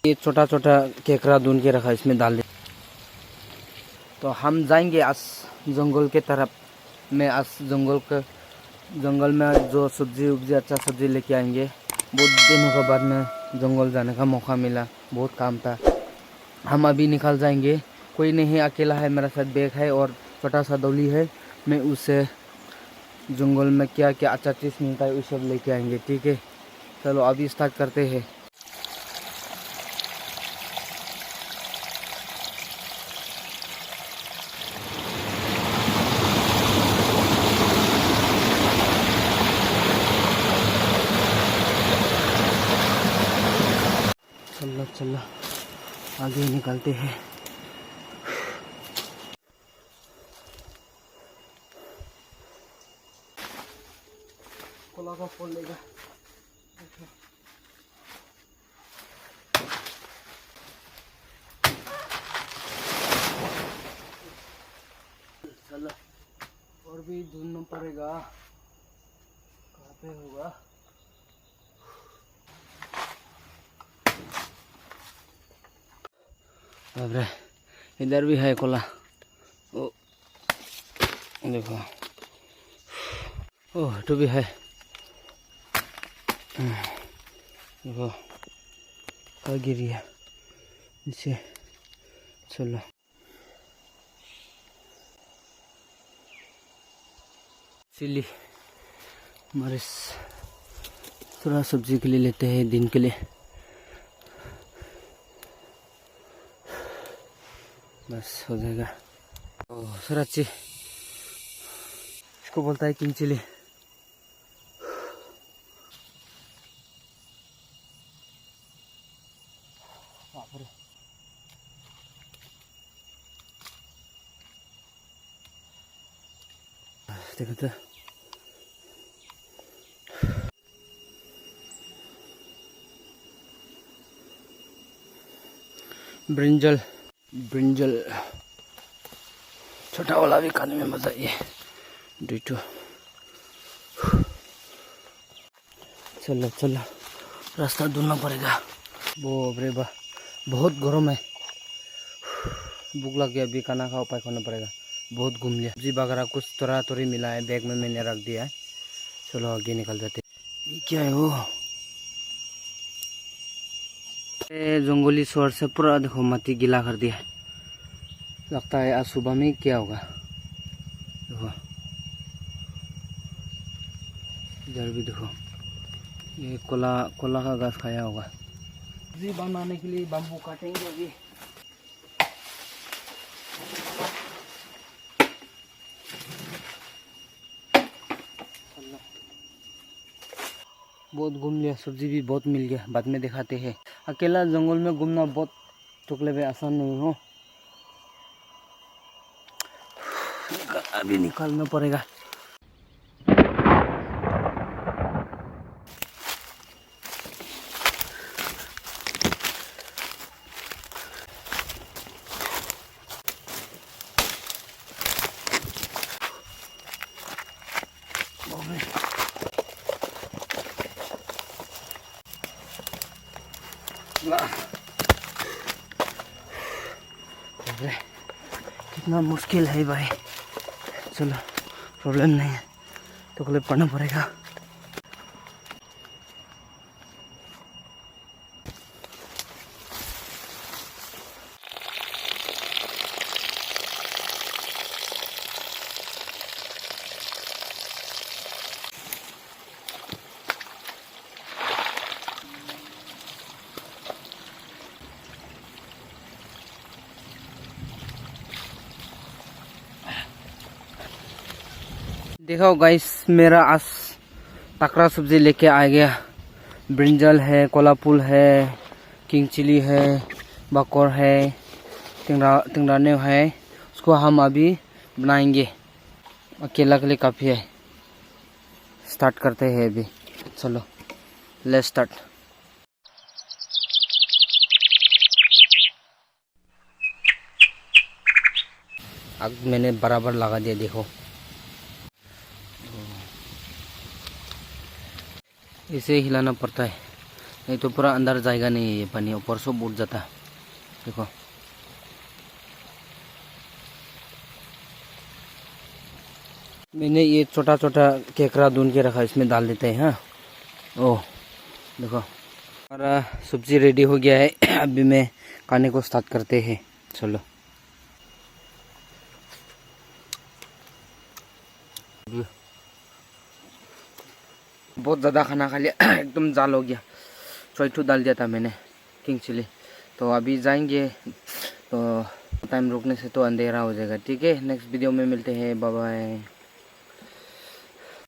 ये छोटा छोटा केकड़ा ढूंढ के रखा, इसमें डाल दे। तो हम जाएंगे आज जंगल के तरफ। मैं आज जंगल में जो सब्जी उब्जी अच्छा सब्जी लेके आएंगे। बहुत दिनों के बाद में जंगल जाने का मौका मिला, बहुत काम था। हम अभी निकल जाएंगे, कोई नहीं, अकेला है, मेरा साथ बैग है और छोटा सा डोली है। मैं उसे जंगल में क्या क्या अच्छा चीज़ मिलता है वो सब लेके आएंगे, ठीक है। चलो अभी स्टार्ट करते हैं। चलो चलो आगे निकलते हैं। कोला का फूल लेगा। चलो और भी ढूंढना पड़ेगा, कहाँ पे होगा। अरे इधर भी है कोला, ओ देखो, ओह तो भी है, देखो कहाँ गिरी है नीचे। चलो चिल्ली मरीच थोड़ा सब्जी के लिए लेते हैं, दिन के लिए बस हो जाएगा। ओह सराची, इसको बोलता है किंग चिली। देखो तो ब्रिंजल, ब्रिंजल छोटा वाला भी खाने में मजा ये डिटो। चलो चलो रास्ता ढूंढना पड़ेगा। वो अरे बा बहुत गर्म है, भूख लग गया, अभी खाना का उपाय करना पड़ेगा। बहुत घूम लिया, सब्जी वगैरह कुछ थोड़ा थोड़ी मिला है, बैग में मैंने रख दिया है। चलो आगे निकल जाते। ये क्या है वो, जंगली शोर से पूरा देखो मट्टी गीला कर दिया। लगता है आज सुबह में क्या होगा। देखो इधर भी देखो, ये कोला कोला का घास खाया होगा। सब्जी बनाने के लिए बम्बू काटेंगे अभी। बहुत घूम लिया, सब्जी भी बहुत मिल गया, बाद में दिखाते हैं। अकेला जंगल में घूमना बहुत टुकले में आसान नहीं हो, अभी निकालना पड़ेगा। कितना मुश्किल है भाई, चलो प्रॉब्लम नहीं है, तो क्लिप पढ़ना पड़ेगा। देखो गाइस, मेरा आज तकरा सब्जी लेके आ गया। ब्रिंजल है, कोला फूल है, किंग चिली है, बकोर है, टिंगराने है। उसको हम अभी बनाएंगे, अकेला के लिए काफ़ी है। स्टार्ट करते हैं अभी, चलो लेट्स स्टार्ट। आग मैंने बराबर लगा दिया, देखो इसे हिलाना पड़ता है नहीं तो पूरा अंदर जाएगा नहीं है, ये पानी ऊपर सब उठ जाता है। देखो मैंने ये छोटा छोटा केकड़ा ढूंढ के रखा, इसमें डाल देते हैं। हाँ ओह देखो हमारा सब्जी रेडी हो गया है। अभी मैं खाने को स्टार्ट करते हैं, चलो। बहुत ज़्यादा खाना खा लिया, एकदम जाल हो गया। चौथू डाल दिया था मैंने किंग चिली। तो अभी जाएंगे, तो टाइम रुकने से तो अंधेरा हो जाएगा। ठीक है, नेक्स्ट वीडियो में मिलते हैं, बाय बाय।